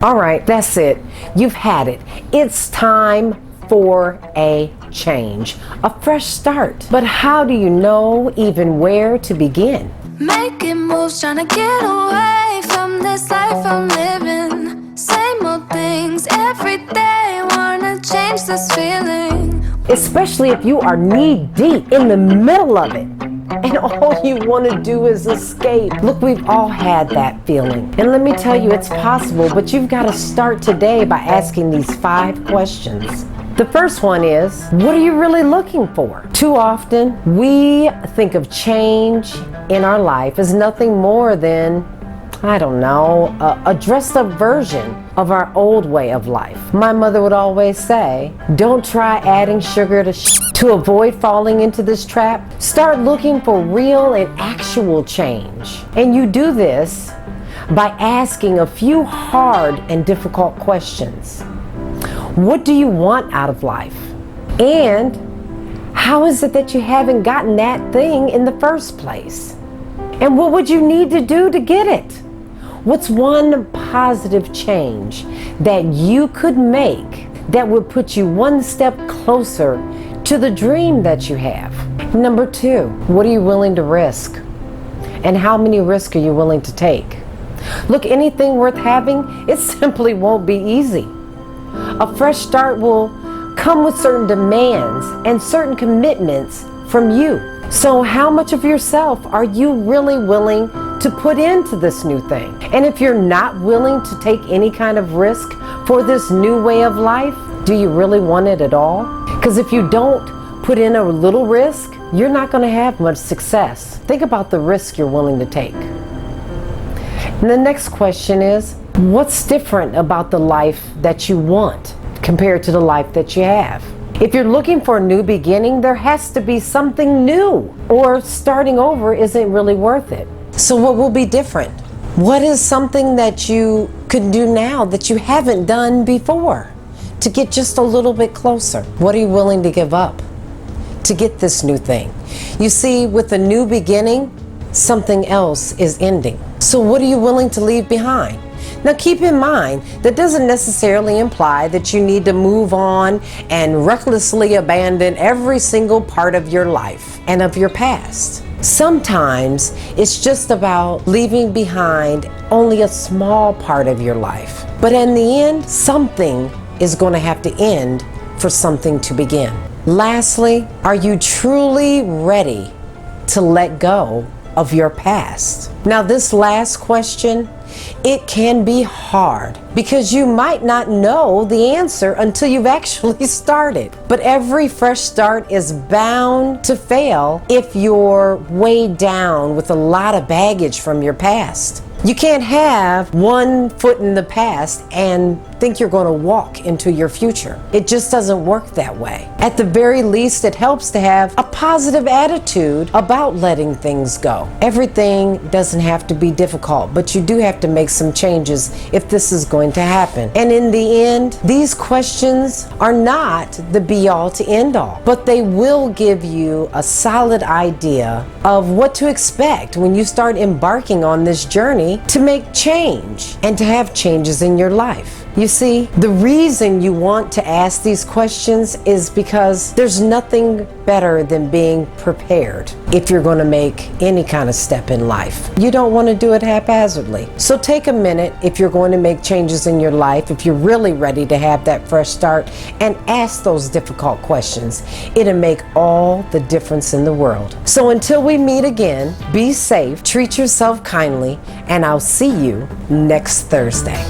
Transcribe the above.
All right, that's it. You've had it. It's time for a change, a fresh start. But how do you know even where to begin? Making moves, trying to get away from this life I'm living. Same old things every day, wanna change this feeling. Especially if you are knee deep in the middle of it and all you want to do is escape. Look, we've all had that feeling. And let me tell you, it's possible, but you've got to start today by asking these 5 questions. The first one is, what are you really looking for? Too often, we think of change in our life as nothing more than, I don't know, a dressed up version of our old way of life. My mother would always say, don't try adding sugar to avoid falling into this trap. Start looking for real and actual change. And you do this by asking a few hard and difficult questions. What do you want out of life? And how is it that you haven't gotten that thing in the first place? And what would you need to do to get it? What's one positive change that you could make that would put you one step closer to the dream that you have? Number 2, what are you willing to risk? And how many risks are you willing to take? Look, anything worth having, it simply won't be easy. A fresh start will come with certain demands and certain commitments from you. So how much of yourself are you really willing to put into this new thing? And if you're not willing to take any kind of risk for this new way of life, do you really want it at all? Because if you don't put in a little risk, you're not going to have much success. Think about the risk you're willing to take. And the next question is, what's different about the life that you want compared to the life that you have? If you're looking for a new beginning, there has to be something new, or starting over isn't really worth it. So what will be different? What is something that you could do now that you haven't done before to get just a little bit closer? What are you willing to give up to get this new thing? You see, with a new beginning, something else is ending. So what are you willing to leave behind? Now keep in mind, that doesn't necessarily imply that you need to move on and recklessly abandon every single part of your life and of your past. Sometimes it's just about leaving behind only a small part of your life. But in the end, something is going to have to end for something to begin. Lastly, are you truly ready to let go of your past? Now this last question, it can be hard because you might not know the answer until you've actually started. But every fresh start is bound to fail if you're weighed down with a lot of baggage from your past. You can't have one foot in the past and think you're going to walk into your future. It just doesn't work that way. At the very least, it helps to have a positive attitude about letting things go. Everything doesn't have to be difficult, but you do have to make some changes if this is going to happen. And in the end, these questions are not the be-all to end-all, but they will give you a solid idea of what to expect when you start embarking on this journey to make change and to have changes in your life. You see, the reason you want to ask these questions is because there's nothing better than being prepared if you're going to make any kind of step in life. You don't want to do it haphazardly. So take a minute if you're going to make changes in your life, if you're really ready to have that fresh start, and ask those difficult questions. It'll make all the difference in the world. So until we meet again, be safe, treat yourself kindly, and I'll see you next Thursday.